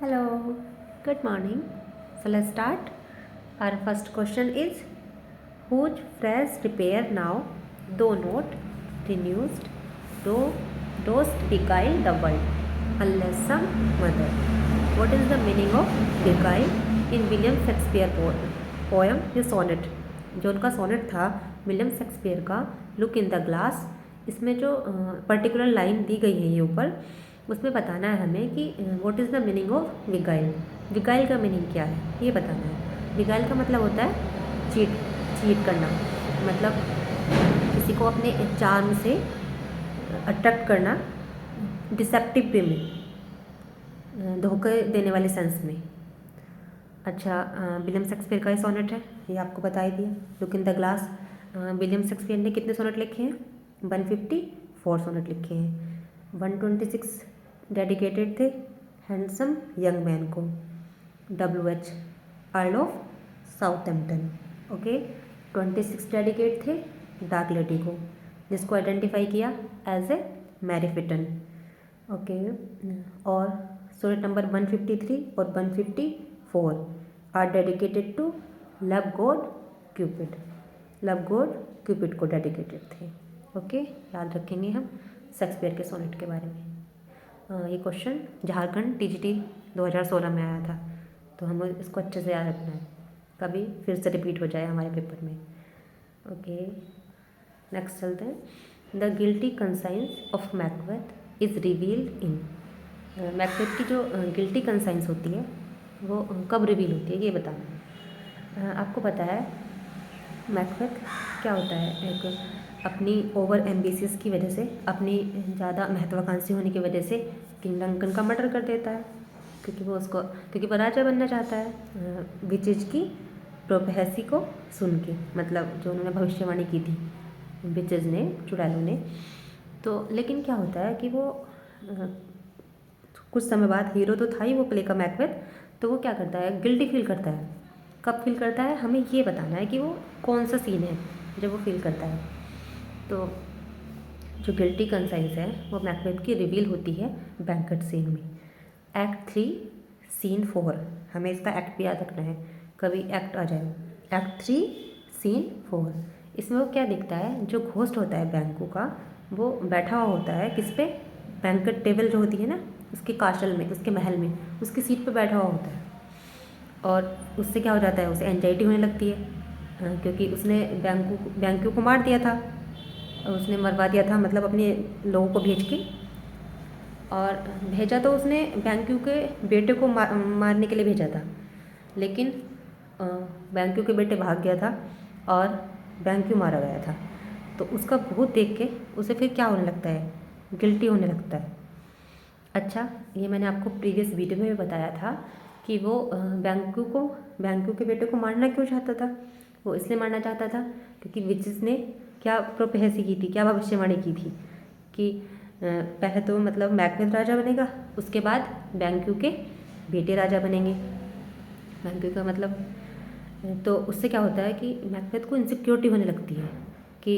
Hello, good morning. So let's start. Our first question is whose phrase repair now, though not renewed, though dost beguile the world, unless some mother. What is the meaning of beguile in William Shakespeare poem ये sonnet जो उनका sonnet था William Shakespeare का look in the glass. इसमें जो particular line दी गई है ये ऊपर, उसमें बताना है हमें कि what is the meaning of beguile. Beguile का मीनिंग क्या है ये बताना है। विगाइल का मतलब होता है चीट करना, मतलब किसी को अपने चार्म से अट्रैक्ट करना, डिसेप्टिव वे में, धोखे देने वाले सेंस में। अच्छा, विलियम शेक्सपियर का ही सोनेट है, ये आपको बता ही दिया। Look in the glass. William Shakespeare ने कितने सोनेट लिखे हैं? 154 सोनेट लिखे हैं। 126 डेडिकेटेड थे हैंडसम यंग मैन को, WH earl of Southampton. Okay, 26 dedicate थे डार्क लेडी को, जिसको आइडेंटिफाई किया एज ए मैरीफिटन। ओके, और सोनेट नंबर 153 और 154 are dedicated to love god Cupid. Love god Cupid को डेडिकेटेड थे। ओके, याद रखेंगे हम शेक्सपियर के सोनेट के बारे में। ये क्वेश्चन झारखंड TGT 2016 में आया था, तो हमें इसको अच्छे से याद रखना है, कभी फिर से रिपीट हो जाए हमारे पेपर में। ओके, नेक्स्ट चलते हैं। The guilty conscience of Macbeth is revealed in. Macbeth की जो गिल्टी कंसाइंस होती है वो कब रिवील होती है ये बताना है। आपको पता है मैकबेथ क्या होता है, एक अपनी ओवर एम्बिशियस की वजह से, अपनी ज़्यादा महत्वाकांक्षी होने की वजह से किंग डंकन का मर्डर कर देता है, क्योंकि वो राजा बनना चाहता है विचेज की प्रोफेसी को सुन के, मतलब जो उन्होंने भविष्यवाणी की थी विचेज ने, चुड़ैलों ने। तो लेकिन क्या होता है कि वो कुछ समय बाद, हीरो तो था ही वो प्ले का मैकबेथ, तो वो क्या करता है, गिल्टी फील करता है। कब फील करता है हमें ये बताना है कि वो कौन सा सीन है जब वो फील करता है। तो जो गिल्टी कंसाइंस है वो मैकबेथ की रिवील होती है बैंकेट सीन में, एक्ट 3 सीन 4। हमें इसका एक्ट भी याद रखना है, कभी एक्ट आ जाए। एक्ट 3 सीन 4, इसमें वो क्या दिखता है, जो घोस्ट होता है बैंकू का, वो बैठा हुआ होता है किस पे, बैंकेट टेबल जो होती है ना, उसके कास्टल में, उसके महल में, उसकी सीट पे बैठा हुआ होता है। और उससे क्या हो जाता है, उसे एंजाइटी होने लगती है, क्योंकि उसने बैंकू को मार दिया था, उसने मरवा दिया था, मतलब अपने लोगों को भेज के। और भेजा तो उसने बैंकू के बेटे को मारने के लिए भेजा था, लेकिन बैंकू के बेटे भाग गया था और बैंकू मारा गया था। तो उसका भूत देख के उसे फिर क्या होने लगता है, गिल्टी होने लगता है। अच्छा, ये मैंने आपको प्रीवियस वीडियो में भी बताया था कि वो बैंकू के बेटे को मारना क्यों चाहता था। वो इसलिए मारना चाहता था क्योंकि विचेस ने क्या प्रोफेसी की थी, क्या भविष्यवाणी की थी कि पहले तो मतलब मैकबेथ राजा बनेगा, उसके बाद बैंकू के बेटे राजा बनेंगे। बैंकू का मतलब, तो उससे क्या होता है कि मैकबेथ को इनसिक्योरिटी होने लगती है कि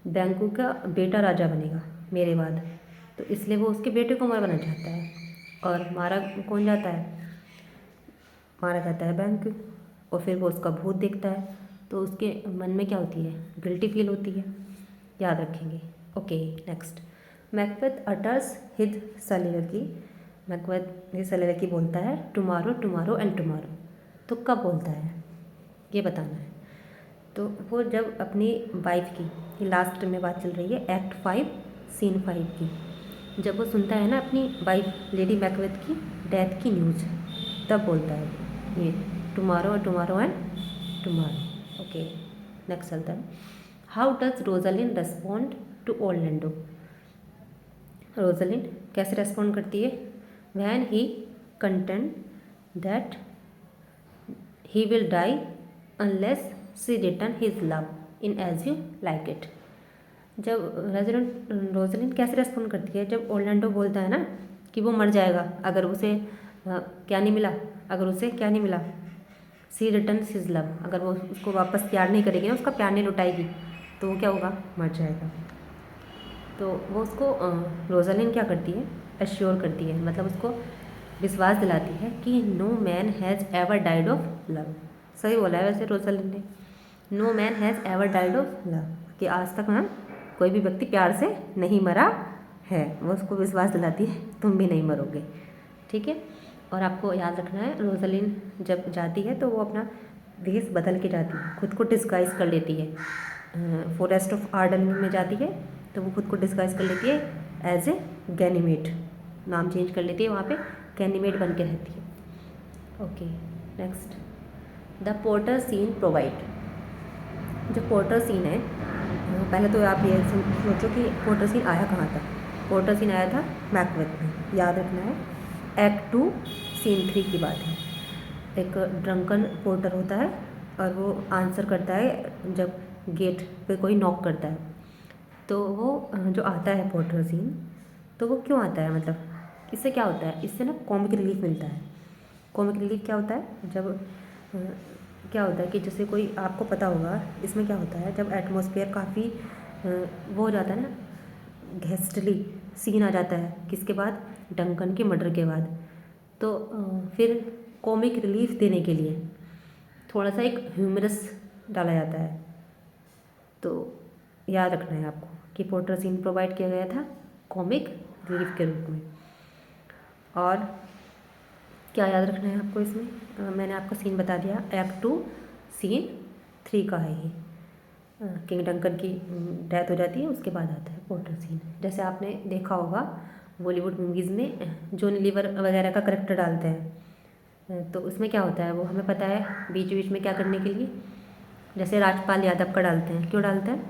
बैंकू का बेटा राजा बनेगा मेरे बाद, तो इसलिए वो उसके बेटे को मरवाना चाहता है। और मारा कौन जाता है, मारा जाता है बैंकू। और फिर वो उसका भूत देखता है, तो उसके मन में क्या होती है, गिल्टी फील होती है, याद रखेंगे। Okay, next. Macbeth utters his soliloquy. Macbeth ये सलिलकी बोलता है टुमारो टुमारो एंड टुमारो। तो कब बोलता है ये बताना है। तो वो जब अपनी वाइफ की, लास्ट में बात चल रही है एक्ट 5 सीन 5 की, जब वो सुनता है ना अपनी वाइफ लेडी मैकबेथ की डेथ की न्यूज़, तब बोलता है ये tomorrow tomorrow and tomorrow. Okay, next चलता है। How does Rosalind respond to Orlando. Rosalind कैसे रेस्पॉन्ड करती है, when he content that he will die unless she return his love in as you like it. जब Rosalind कैसे respond करती है, जब ऑर्लैंडो बोलता है ना कि वो मर जाएगा अगर उसे क्या नहीं मिला, सी रिटर्न हिज लव, अगर वो उसको वापस प्यार नहीं करेगी ना, उसका प्यार नहीं लुटाएगी, तो वो क्या होगा, मर जाएगा। तो वो उसको रोजालिन क्या करती है, एश्योर करती है, मतलब उसको विश्वास दिलाती है कि no man has ever died of love. सही बोला है वैसे रोजलिन ने, no man has ever died of love, कि आज तक ना कोई भी व्यक्ति प्यार से नहीं मरा है। वो उसको विश्वास दिलाती है तुम भी नहीं मरोगे। ठीक है, और आपको याद रखना है रोजलिन जब जाती है तो वो अपना वेश बदल के जाती है, खुद को डिस्गाइज कर लेती है। फॉरेस्ट ऑफ आर्डन में जाती है तो वो खुद को डिस्गाइज कर लेती है एज ए गैनीमेड, नाम चेंज कर लेती है, वहाँ पे गैनीमेड बन के रहती है। Okay next, the porter scene provide. जो पोर्टर सीन है, पहले तो आप ये सोचो कि पोर्टर सीन आया कहाँ था। पोर्टर सीन आया था मैकबेथ में, याद रखना है। एक्ट 2 सीन 3 की बात है। एक ड्रंकन पोर्टर होता है और वो आंसर करता है जब गेट पे कोई नॉक करता है, तो वो जो आता है पोर्टर सीन, तो वो क्यों आता है, मतलब इससे क्या होता है, इससे ना कॉमिक रिलीफ मिलता है। कॉमिक रिलीफ क्या होता है, जब क्या होता है कि जैसे कोई, आपको पता होगा इसमें क्या होता है, जब एटमॉस्फेयर काफ़ी वो हो जाता है ना, घेस्टली सीन आ जाता है, किसके बाद, डंकन के मर्डर के बाद, तो फिर कॉमिक रिलीफ देने के लिए थोड़ा सा एक ह्यूमरस डाला जाता है। तो याद रखना है आपको कि पोर्टर सीन प्रोवाइड किया गया था कॉमिक रिलीफ के रूप में। और क्या याद रखना है आपको इसमें, मैंने आपको सीन बता दिया, एक्ट 2 सीन 3 का है ये। किंग डंकन की डेथ हो जाती है, उसके बाद आता है पोर्टर सीन। जैसे आपने देखा होगा बॉलीवुड मूवीज़ में जॉन लीवर वगैरह का करेक्टर डालते हैं, तो उसमें क्या होता है वो हमें पता है, बीच बीच में क्या करने के लिए, जैसे राजपाल यादव का डालते हैं, क्यों डालते हैं,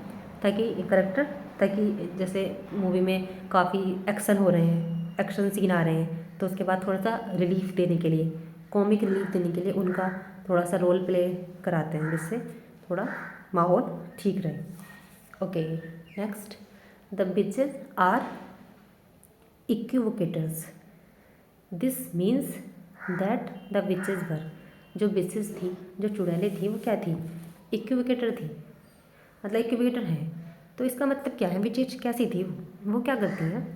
ताकि करेक्टर, ताकि जैसे मूवी में काफ़ी एक्शन हो रहे हैं, एक्शन सीन आ रहे हैं, तो उसके बाद थोड़ा सा रिलीफ देने के लिए, कॉमिक रिलीफ देने के लिए उनका थोड़ा सा रोल प्ले कराते हैं, जिससे थोड़ा माहौल ठीक रहे। Okay next, the bitches are इक्विवोकेटर्स। This means that the witches वर, जो बिचेस थी, जो चुड़ैलें थी, वो क्या थी, इक्विवोकेटर थी, मतलब इक्विवोकेटर है। तो इसका मतलब क्या है, विचेस कैसी थी, वो क्या करती हैं,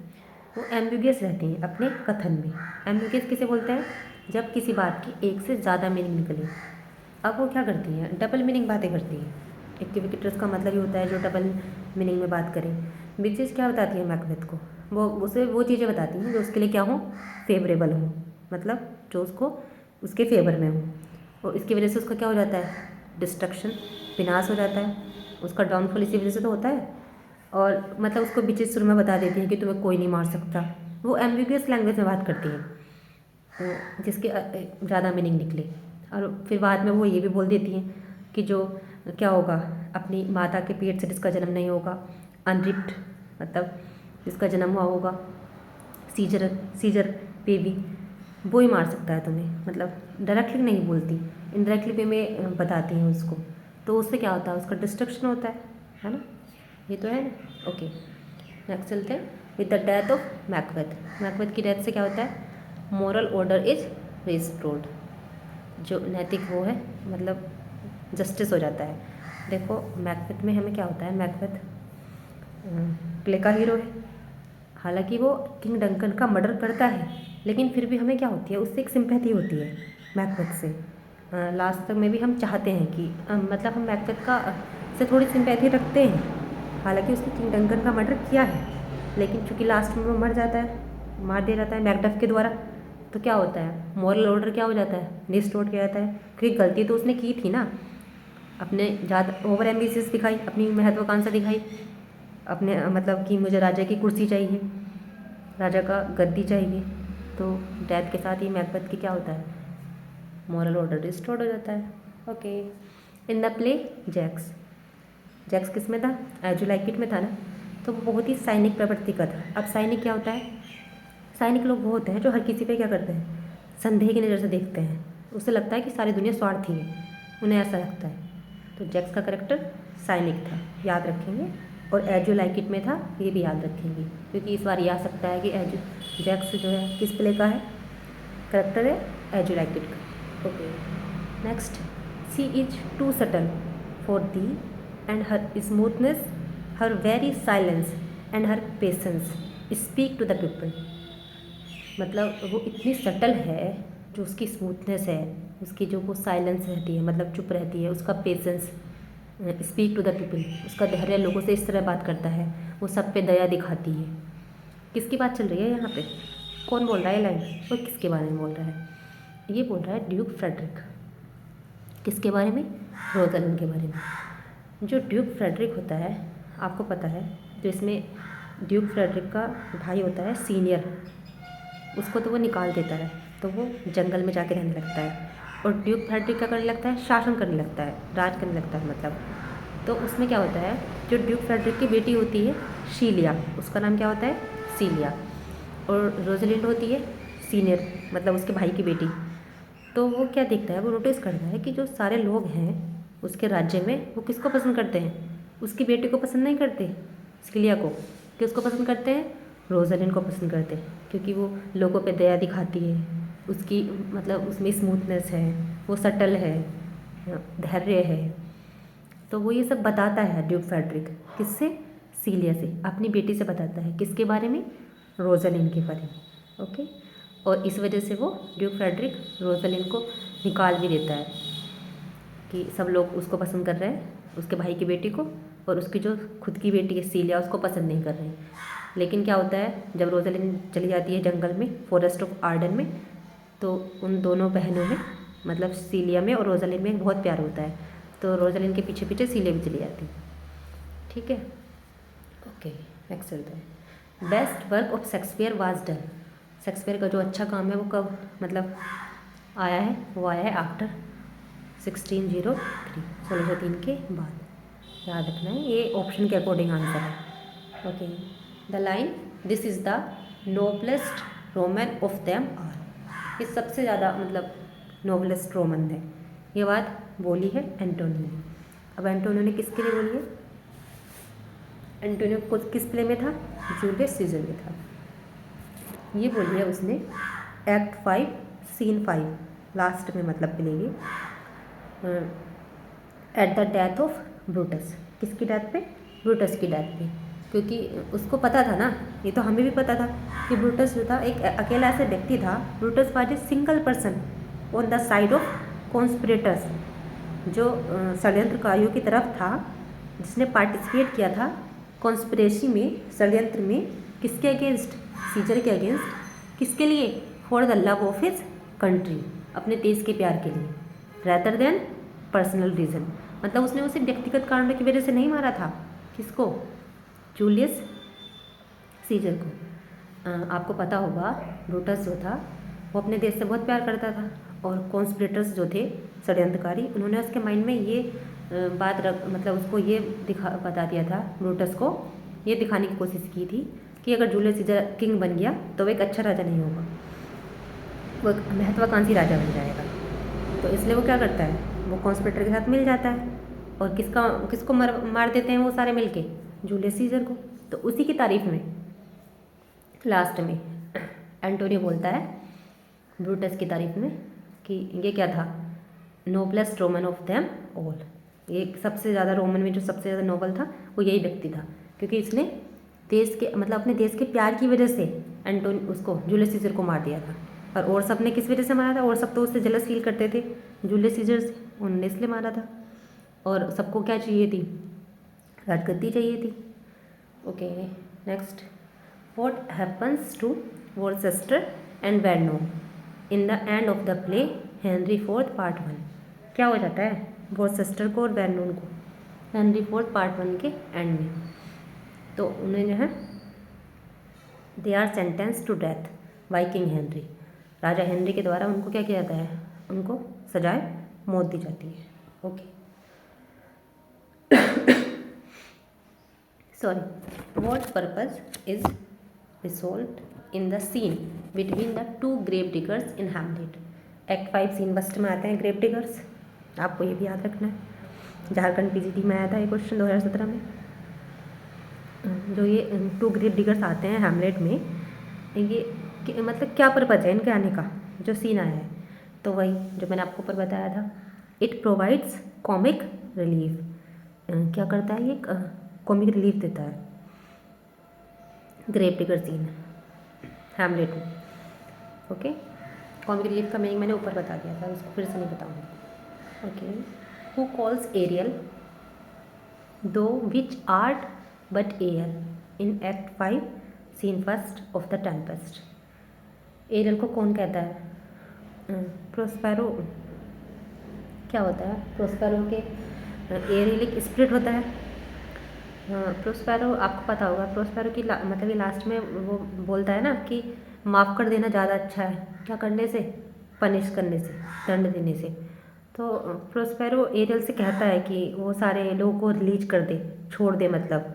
वो एम्बिगियस रहती हैं अपने कथन में। एम्बिगियस किसे बोलते हैं, जब किसी बात की एक से ज़्यादा मीनिंग निकले। अब वो क्या करती हैं, डबल मीनिंग बातें करती हैं। इक्विवोकेटर्स का मतलब ही होता है जो डबल मीनिंग में बात करें। बिचेस क्या बताती है मैकबेथ को, वो उसे वो चीज़ें बताती हैं जो उसके लिए क्या हो, फेवरेबल हो, मतलब जो उसको उसके फेवर में हो, और इसकी वजह से उसका क्या हो जाता है, डिस्ट्रक्शन, विनाश हो जाता है, उसका डाउनफॉल इसी वजह से तो होता है। और मतलब उसको बिचेस शुरू में बता देती हैं कि तुम्हें कोई नहीं मार सकता। वो एम्बिगियस लैंग्वेज में बात करती हैं जिसके ज़्यादा मीनिंग निकले। और फिर बाद में वो ये भी बोल देती हैं कि जो क्या होगा, अपनी माता के पेट से जिसका जन्म नहीं होगा, अनरिप्ड, मतलब जिसका जन्म हुआ होगा, सीजर बेबी, वो ही मार सकता है तुम्हें। मतलब डायरेक्टली नहीं बोलती, इनडायरेक्टली वे में बताती हैं उसको, तो उससे क्या होता है, उसका डिस्ट्रक्शन होता है ना, ये तो है ना। ओके नेक्स्ट चलते हैं, with the death of Macbeth. Macbeth की डेथ से क्या होता है, मॉरल ऑर्डर इज रिस्टोर्ड, जो नैतिक वो है, मतलब जस्टिस हो जाता है। देखो मैकबेथ में हमें क्या होता है, मैकबेथ प्ले का हीरो है, हालांकि वो किंग डंकन का मर्डर करता है, लेकिन फिर भी हमें क्या होती है, उससे एक सिंपैथी होती है मैकबेथ से। लास्ट तक में भी हम चाहते हैं कि मतलब हम मैकबेथ का से थोड़ी सिंपैथी रखते हैं, हालांकि उसने किंग डंकन का मर्डर किया है, लेकिन चूंकि लास्ट में वो मर जाता है, मार दिया जाता है मैकडफ के द्वारा, तो क्या होता है, मॉरल ऑर्डर क्या हो जाता है, रिस्टोर किया जाता है, क्योंकि गलती तो उसने की थी ना, अपने ज़्यादा ओवर एम्बिशियस दिखाई, अपनी महत्वाकांक्षा दिखाई, अपने मतलब कि मुझे राजा की कुर्सी चाहिए, राजा का गद्दी चाहिए, तो डेथ के साथ ही मैकबेथ की क्या होता है, मॉरल ऑर्डर रिस्टोर्ड हो जाता है। Okay, in the play Jaques किस में था, एज यू लाइक इट में था ना, तो वो बहुत ही सैनिक प्रवृत्ति का था। अब सैनिक क्या होता है, सैनिक लोग वो होते हैं जो हर किसी पे क्या करते हैं, संदेह की नज़र से देखते हैं, उससे लगता है कि सारी दुनिया स्वार्थी है, उन्हें ऐसा लगता है। तो जैक्स का करेक्टर सैनिक था, याद रखेंगे। और एज यू लाइक इट में था, ये भी याद रखेंगे, क्योंकि इस बार ये आ सकता है कि जैक्स जो है किस प्ले का है, करेक्टर है एज यू लाइक इट का। Okay next, she is too subtle for the and her smoothness, her very silence and her patience speak to the people. मतलब वो इतनी सटल है, जो उसकी स्मूथनेस है, उसकी जो वो साइलेंस रहती है, मतलब चुप रहती है, उसका patience, speak to the people, उसका धैर्य, लोगों से इस तरह बात करता है, वो सब पे दया दिखाती है। किसकी बात चल रही है यहाँ पे? कौन बोल रहा है लाइन? वो किसके बारे में बोल रहा है? ये बोल रहा है ड्यूक फ्रेडरिक। किसके बारे में? रोज़लिंड के बारे में। जो ड्यूक फ्रेडरिक होता है, आपको पता है, जो इसमें ड्यूक फ्रेडरिक का भाई होता है सीनियर, उसको तो वो निकाल देता है, तो वो जंगल में जाके रहने लगता है। और ड्यूक फ्रेडरिक क्या करने लगता है? शासन करने लगता है, राज करने लगता है मतलब। तो उसमें क्या होता है, जो ड्यूक फ्रेडरिक की बेटी होती है शीलिया, उसका नाम क्या होता है? सीलिया। और रोजलिंड होती है सीनियर, मतलब उसके भाई की बेटी। तो वो क्या देखता है, वो नोटिस करता है कि जो सारे लोग हैं उसके राज्य में, वो किसको पसंद करते हैं? उसकी बेटी को पसंद नहीं करते, सीलिया को। किसको पसंद करते हैं? रोजलिंड को पसंद करते हैं, क्योंकि वो लोगों पे दया दिखाती है, उसकी मतलब उसमें स्मूथनेस है, वो सटल है, धैर्य है। तो वो ये सब बताता है ड्यूक फ्रेडरिक, किससे? सीलिया से, अपनी बेटी से बताता है। किसके बारे में? रोजलिंड के बारे में। ओके। और इस वजह से वो ड्यूक फ्रेडरिक रोजलिंड को निकाल भी देता है कि सब लोग उसको पसंद कर रहे हैं, उसके भाई की बेटी को, और उसकी जो खुद की बेटी है सीलिया, उसको पसंद नहीं कर रहे हैं। लेकिन क्या होता है, जब रोजलिंड चली जाती है जंगल में, फॉरेस्ट ऑफ आर्डन में, तो उन दोनों बहनों में, मतलब सीलिया में और रोजलिंड में बहुत प्यार होता है। तो रोजलिंड के पीछे पीछे सीलिया भी चली जाती है। ठीक है, ओके। नेक्स्ट चलते हैं। Best work of Shakespeare was done. Shakespeare का जो अच्छा काम है वो कब मतलब आया है? वो आया है आफ्टर 1603, 1603 के बाद। याद रखना है, ये ऑप्शन के अकॉर्डिंग आंसर है। Okay. The line, this is the noblest Roman of them are. ये सबसे ज़्यादा मतलब नोबलेस्ट रोमन है। ये बात बोली है एंटोनियो ने। अब एंटोनियो ने किसके लिए बोली है? एंटोनियो को किस प्ले में था? जूलियस सीजर में था। ये बोली है उसने एक्ट 5 सीन 5 लास्ट में, मतलब play at the death of Brutus. किसकी डेथ पे? ब्रूटस की डेथ पे। क्योंकि उसको पता था ना, ये तो हमें भी पता था कि ब्रूटस जो था एक अकेला ऐसा व्यक्ति था। Brutus was a single person on the side of conspirators, जो षड्यंत्रकारियों की तरफ था, जिसने पार्टिसिपेट किया था कॉन्स्पिरेसी में, षड्यंत्र में। किसके अगेंस्ट? सीजर के अगेंस्ट। किसके लिए? For the love of his country, अपने देश के प्यार के लिए, रैदर देन पर्सनल रीज़न। मतलब उसने उसे व्यक्तिगत कारणों की वजह से नहीं मारा था। किसको? जूलियस सीजर को। आपको पता होगा ब्रूटस जो था वो अपने देश से बहुत प्यार करता था, और कॉन्स्पिरेटर्स जो थे षड्यंत्रकारी, उन्होंने उसके माइंड में ये बात मतलब उसको ये बता दिया था, ब्रूटस को ये दिखाने की कोशिश की थी कि अगर जूलियस सीजर किंग बन गया तो वो एक अच्छा राजा नहीं होगा, वो एक महत्वाकांक्षी राजा बन जाएगा। तो इसलिए वो क्या करता है, वो कॉन्स्पिरेटर के साथ मिल जाता है, और किसको मार देते हैं वो सारे मिलके? जूलियस सीजर को। तो उसी की तारीफ में लास्ट में एंटोनियो बोलता है ब्रूटस की तारीफ में कि ये क्या था? Noblest Roman of them all. ये सबसे ज़्यादा रोमन में जो सबसे ज़्यादा नोबल था वो यही व्यक्ति था, क्योंकि इसने देश के मतलब अपने देश के प्यार की वजह से उसको जूलियस सीजर को मार दिया था। और सब ने किस वजह से मारा था? और सब तो उससे जलस फील करते थे जूलियस सीजर से, उन्होंने इसलिए मारा था। और सबको क्या चाहिए थी? राजगद्दी चाहिए थी। Okay, next. What happens to Worcester and Vernon in the end of the play Henry fourth part 1? क्या हो जाता है वॉर्सेस्टर को और वेरनोन को हेनरी फोर्थ पार्ट 1 के एंड में? तो उन्हें जो है they are sentence to death by king Henry. राजा हेनरी के द्वारा उनको क्या किया जाता है? उनको सजाए मौत दी जाती है। Okay, sorry. What purpose is resolve in the scene between the two grave diggers in Hamlet? Act 5 scene first में आते हैं ग्रेव डिगर्स, आपको ये भी याद रखना है। झारखंड पीजीटी में आया था ये क्वेश्चन 2017 में। जो ये टू ग्रेव डिगर्स आते हैं हैमलेट में, ये मतलब क्या पर्पज़ है इनके आने का? जो सीन आया है तो वही जो मैंने आपको ऊपर बताया था, इट प्रोवाइड्स कॉमिक रिलीफ। क्या करता है ये? कॉमिक रिलीफ देता है ग्रेव डिगर सीन हैमलेट में। ओके, कॉमिक रिलीफ का मीनिंग मैंने ऊपर बता दिया था, उसको फिर से नहीं बताऊँगी। Okay, who calls Ariel thou which art but air in act 5 scene first of the Tempest. Ariel को कौन कहता है? प्रोस्पेरो। क्या होता है प्रोस्पेरो के? एरियल एक स्पिरिट होता है। प्रोस्पेरो आपको पता होगा, प्रोस्पेरो की मतलब ये लास्ट में वो बोलता है ना कि माफ़ कर देना ज़्यादा अच्छा है, क्या करने से? पनिश करने से, दंड देने से। तो प्रोस्पेरो एरियल से कहता है कि वो सारे लोगों को रिलीज कर दे, छोड़ दे मतलब।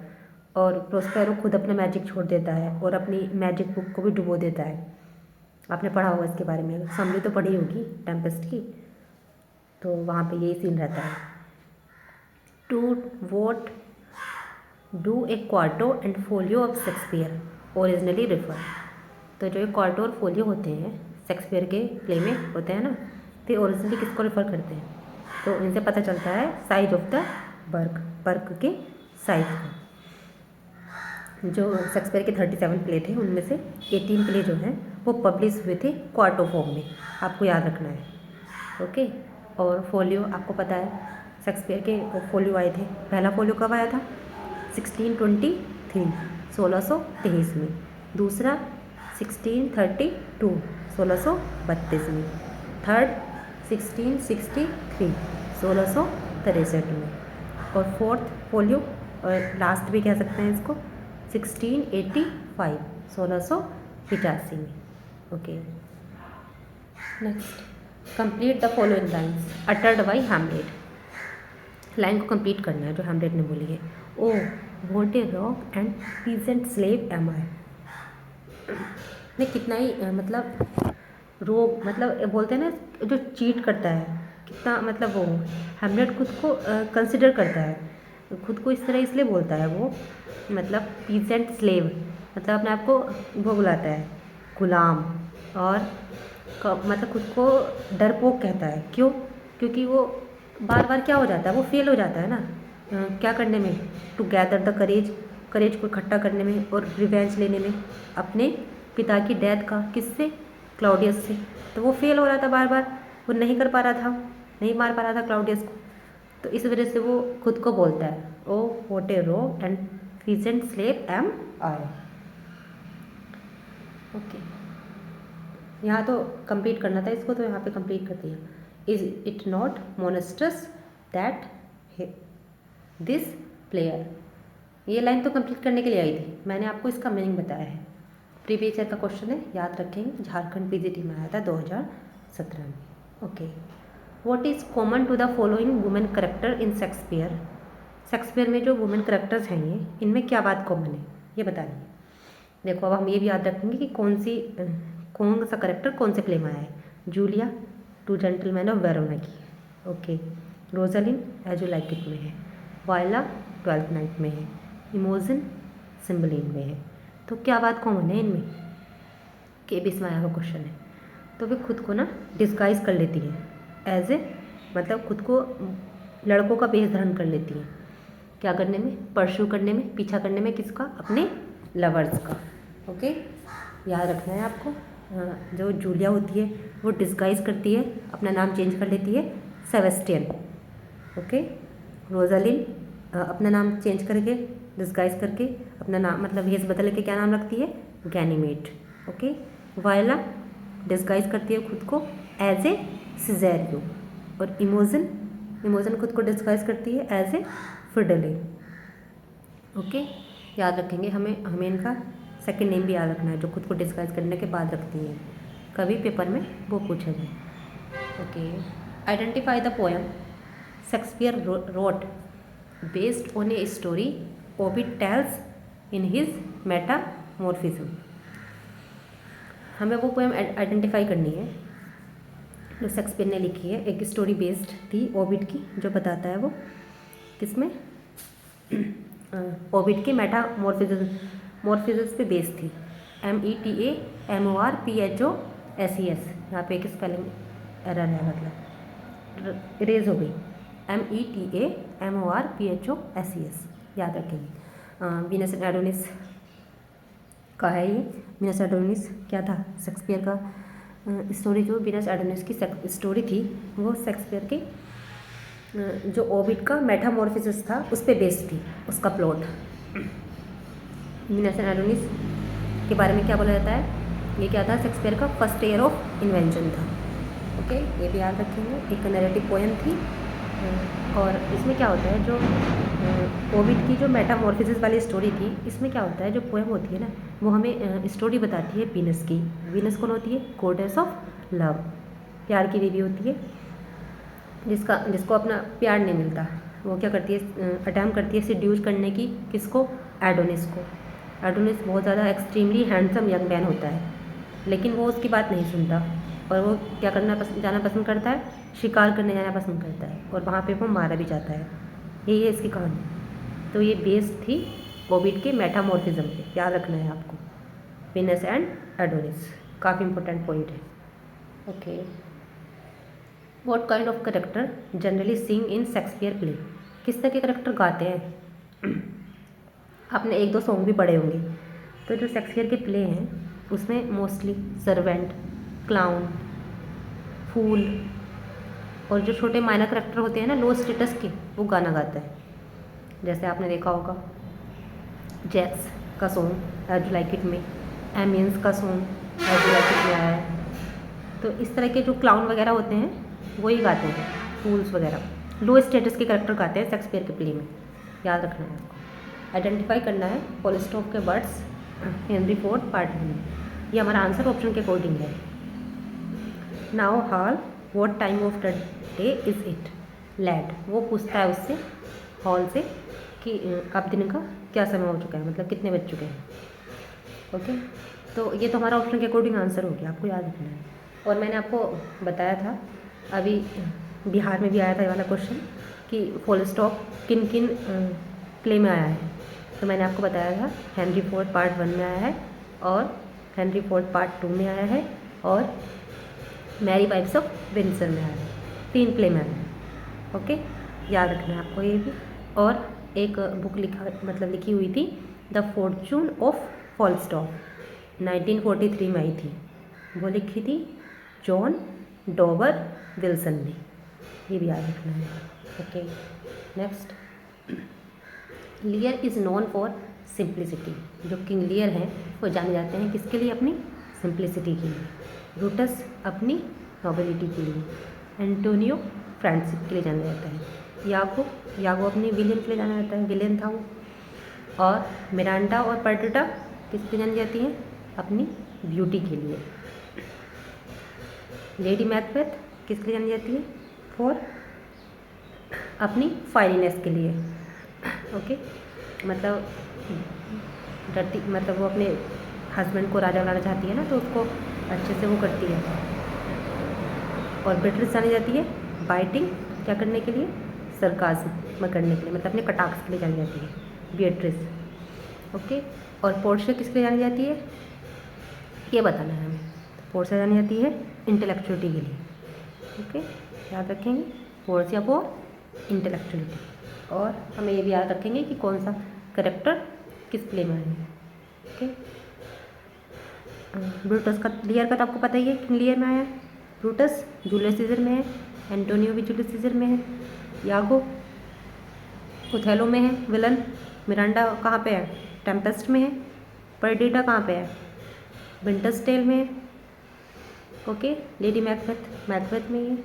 और प्रोस्पेरो खुद अपना मैजिक छोड़ देता है और अपनी मैजिक बुक को भी डुबो देता है। आपने पढ़ा होगा इसके बारे में, समरी तो पढ़ी होगी टेम्पेस्ट की, तो वहाँ पे यही सीन रहता है। To what do a quarto and folio of Shakespeare originally refer. तो जो ये क्वार्टो और फोलियो होते हैं शेक्सपियर के प्ले में होते हैं ना, तो ओरिजिनली किसको रेफर करते हैं? तो इनसे पता चलता है साइज ऑफ द वर्क के साइज का। जो शेक्सपियर के 37 प्ले थे उनमें से 18 प्ले जो हैं वो पब्लिश हुए थे क्वार्टो फॉर्म में, आपको याद रखना है। ओके, और फोलियो आपको पता है शेक्सपियर के फोलियो आए थे। पहला फोलियो कब आया था? 1623 1623 में। दूसरा 1632 1632 में। थर्ड 1663 1663 में। और फोर्थ फोलियो और लास्ट भी कह सकते हैं इसको 1685 1685 में। Okay, next, complete the following lines uttered by Hamlet. Line को कंप्लीट करना है जो हैमलेट ने बोली है। O what a rogue and peasant slave am I. ने कितना ही मतलब रोग, मतलब बोलते हैं ना जो चीट करता है, कितना मतलब वो हैमलेट खुद को कंसिडर करता है, खुद को इस तरह इसलिए बोलता है वो, मतलब पीजेंट स्लेव मतलब अपने आप को वो बुलाता है गुलाम, और मतलब खुद को डरपोक कहता है। क्यों? क्योंकि वो बार बार क्या हो जाता है, वो फेल हो जाता है ना क्या करने में, टू गैदर द करेज को इकट्ठा करने में और रिवेंज लेने में अपने पिता की डेथ का। किससे? क्लाउडियस से। तो वो फेल हो रहा था बार बार, वो नहीं कर पा रहा था, नहीं मार पा रहा था क्लाउडियस को, तो इस वजह से वो खुद को बोलता है O what a rogue and peasant slave am I. Okay, यहाँ तो कंप्लीट करना था इसको, तो यहाँ पे कंप्लीट कर दिया। Is it not monstrous that this player. ये लाइन तो कंप्लीट करने के लिए आई थी, मैंने आपको इसका मीनिंग बताया है। प्रीवियस ईयर का क्वेश्चन है, याद रखेंगे, झारखंड पीजीटी में आया था 2017 में। Okay, what is common to the following women character in Shakespeare. Shakespeare में जो वुमेन करेक्टर्स हैं ये, इनमें क्या बात कॉमन है ये बताइए। देखो अब हम ये भी याद रखेंगे कि कौन सा करेक्टर कौन से प्ले में आया है। Julia two gentlemen of Verona की है। Okay, Rosalind as you like it में है। वायला ट्वेल्थ नाइट में है। इमोजन सिम्बलिन में है। तो क्या बात कॉमन है इनमें? के बीस में आया हुआ क्वेश्चन है। तो वे खुद को ना डिस्गाइज कर लेती है एज ए, मतलब खुद को लड़कों का वेश धारण कर लेती है। क्या करने में? परस्यू करने में, पीछा करने में। किसका? अपने लवर्स का। ओके, याद रखना है आपको। जो जूलिया होती है वो डिस्गाइज करती है, अपना नाम चेंज कर लेती है सेबेस्टियन। ओके, रोजालिन अपना नाम चेंज करके, डिस्गाइज करके अपना नाम मतलब भेष बदल के क्या नाम रखती है? गैनीमेड। ओके, वायला डिस्गाइज करती है खुद को एज ए सिजेरियो। और इमोजन खुद को डिस्गाइज करती है एज ए फिडले। ओके, याद रखेंगे, हमें इनका सेकंड नेम भी याद रखना है जो खुद को डिस्गाइज करने के बाद रखती है, कभी पेपर में वो पूछा जाए। Okay, identify the poem Shakespeare wrote based on a story Ovid tells in his metamorphism. हमें वो पोएम आइडेंटिफाई करनी है जो शेक्सपियर ने लिखी है, एक स्टोरी बेस्ड थी ओविड की, जो बताता है वो किसमें ओविड के मेटामॉर्फिज्म पे बेस्ड थी। METAMORPHOSES, यहाँ पे एक स्पेलिंग एरर है, मतलब इरेज हो गई। METAMORPHOSES, याद रखेंगे। वीनस एंड एडोनिस का है ये। वीनस एडोनिस क्या था? शेक्सपियर का स्टोरी जो वीनस एडोनिस की स्टोरी थी वो शेक्सपियर के जो ओविड का मेटामॉर्फोसिस था उस पर बेस्ड थी, उसका प्लॉट। वीनस एंड एडोनिस के बारे में क्या बोला जाता है, ये क्या था, शेक्सपियर का फर्स्ट ईयर ऑफ इन्वेंशन था। ओके, ये भी याद रखेंगे। एक नैरेटिव पोएम थी और इसमें क्या होता है, जो ओविड की जो मेटामॉर्फोसिस वाली स्टोरी थी, इसमें क्या होता है, जो पोएम होती है ना वो हमें स्टोरी बताती है वीनस की। वीनस कौन होती है, गॉडेस ऑफ लव, प्यार की देवी होती है, जिसको अपना प्यार नहीं मिलता। वो क्या करती है, अटैम्प्ट करती है सिड्यूस करने की, किसको, एडोनिस को। एडोनिस बहुत ज़्यादा एक्सट्रीमली हैंडसम यंग मैन होता है, लेकिन वो उसकी बात नहीं सुनता और वो क्या जाना पसंद करता है, शिकार करने जाना पसंद करता है और वहाँ पे वो मारा भी जाता है। यही है इसकी कहानी। तो ये बेस्ड थी ओविड के मेटामॉर्फिज्म पे, याद रखना है आपको। वीनस एंड एडोनिस काफ़ी इंपॉर्टेंट पॉइंट है। Okay, what kind of character generally sing in Shakespeare play, किस तरह के करेक्टर गाते हैं। आपने एक दो सॉन्ग भी पढ़े होंगे। तो जो शेक्सपियर के प्ले हैं उसमें मोस्टली सर्वेंट, क्लाउन, फूल और जो छोटे माइनर करेक्टर होते हैं ना लो स्टेटस के, वो गाना गाता है। जैसे आपने देखा होगा जैक्स का सॉन्ग एज लाइक इट में, एमियंस का सॉन्ग एज लाइक इट में आया है। तो इस तरह के जो क्लाउन वगैरह होते हैं वही गाते हैं, फूल्स वगैरह लो स्टेटस के करेक्टर गाते हैं शेक्सपियर के प्ले में, याद रखना है आपको। आइडेंटिफाई करना है पोलिस्टॉफ के वर्ड्स हेनरी फोर्ड पार्ट 1। ये हमारा आंसर ऑप्शन के अकॉर्डिंग है। Now Hal what time of the day is it, lad, वो पूछता है उससे, हॉल से, कि अब दिन का क्या समय हो चुका है, मतलब कितने बज चुके हैं। ओके, तो ये तो हमारा ऑप्शन के अकॉर्डिंग आंसर हो गया, आपको याद रखना है। और मैंने आपको बताया था अभी बिहार में भी आया था ये वाला क्वेश्चन कि फुल स्टॉप किन किन प्ले में आया है। तो मैंने आपको बताया था हेनरी फोर्ड पार्ट 1 में आया है और हेनरी फोर्ड पार्ट 2 में आया है और मैरी वाइफ्स ऑफ विंडसर में आया है, 3 प्ले में आया है। ओके, याद रखना है आपको ये भी। और एक बुक लिखी हुई थी द फॉर्चून ऑफ फॉलस्टॉप, 1943 में आई थी, वो लिखी थी जॉन डॉबर विल्सन ने, ये भी याद रखना है। Okay, next, लियर is known for simplicity, जो किंग लियर हैं वो जाने जाते हैं किसके लिए, अपनी सिंप्लिसिटी के लिए। ब्रूटस अपनी नोबिलिटी के लिए, एंटोनियो फ्रेंडशिप के लिए जाना जाता है, यागो अपनी विलियन के लिए जाना जाता है, विलियन था वो। और मिरांडा और पर्डिटा किस लिए जानी जाती हैं, अपनी ब्यूटी के लिए। लेडी मैकबेथ किस लिए जानी जाती है, फॉर अपनी फायरिनेस के लिए। ओके, मतलब वो अपने हस्बैंड को राजा बनाना चाहती है ना, तो उसको अच्छे से वो करती है। और बेट्रिस जानी जाती है बाइटिंग क्या करने के लिए, सरकाज़्म करने के लिए, मतलब अपने कटाक्ष के लिए जानी जाती है बेट्रिस। ओके, और पोर्शिया किस लिए जानी जाती है, ये बताना है हमें। पोर्शिया जानी जाती है इंटेलेक्चुअलिटी के लिए। ओके, याद रखेंगे पोर्शिया फॉर इंटेलेक्चुअलिटी। और हमें ये भी याद रखेंगे कि कौन सा करेक्टर किस प्ले में आए हैं। ओके, ब्रूटस का लियर का तो आपको पता ही है किन लियर में आया है। ब्रूटस जूलियस सीजर में है, एंटोनियो भी जूलियस सीजर में है, यागो ओथेलो में है विलन, मिरांडा कहाँ पे है, टेम्पेस्ट में है, पर्डिटा कहाँ पे है, विंटर्स टेल में है। ओके, लेडी मैकबेथ में ही है।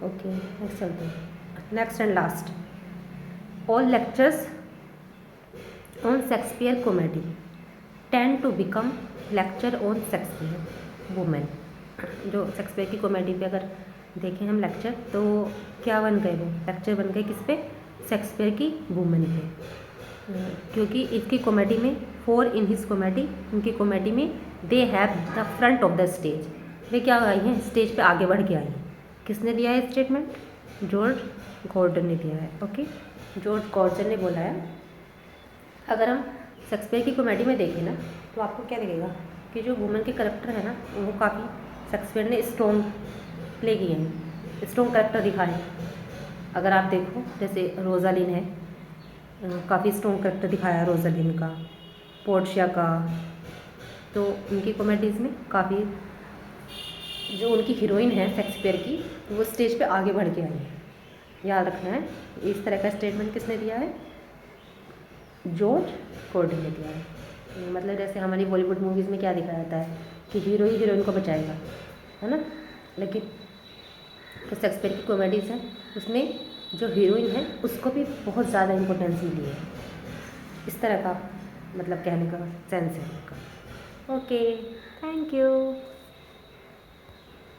ओके, नेक्स्ट चलते हैं, next and last, all lectures on Shakespeare comedy tend to become lecture on Shakespeare women. जो शेक्सपियर की कॉमेडी पे अगर देखें हम लेक्चर, तो क्या बन गए, वो लेक्चर बन गए किस पे, शेक्सपियर की वुमेन पे। क्योंकि इसकी कॉमेडी में, फॉर इन हिज कॉमेडी, उनकी कॉमेडी में they have the front of the stage, वे क्या आई हैं, स्टेज पे आगे बढ़ के आई हैं। किसने दिया है स्टेटमेंट, जॉर्ज गॉर्डन ने दिया है। ओके, जॉर्ज गॉर्डन ने बोला है। अगर हम शेक्सपियर की कॉमेडी में देखें ना, तो आपको क्या लगेगा कि जो वुमेन के करेक्टर है ना, वो काफ़ी शेक्सपियर ने स्ट्रॉन्ग प्ले किए हैं, स्ट्रॉन्ग करेक्टर दिखाए हैं। अगर आप देखो जैसे रोजालिन है, काफ़ी स्ट्रॉन्ग करेक्टर दिखाया है रोजालिन का, पोर्शिया का, तो उनकी कॉमेडीज़ में काफ़ी जो उनकी हीरोइन है शेक्सपियर की, वो स्टेज पे आगे बढ़ के आई है। याद रखना है, इस तरह का स्टेटमेंट किसने दिया है? जॉर्ज कोर्डे ने दिया है। मतलब जैसे हमारी बॉलीवुड मूवीज़ में क्या दिखाया जाता है कि हीरो ही हीरोइन को बचाएगा, है ना, लेकिन तो शेक्सपियर की कॉमेडीज़ हैं, उसमें जो हीरोइन है उसको भी बहुत ज़्यादा इम्पोर्टेंस मिली है। इस तरह का मतलब कहने का सेंस है उनका। Okay, thank you.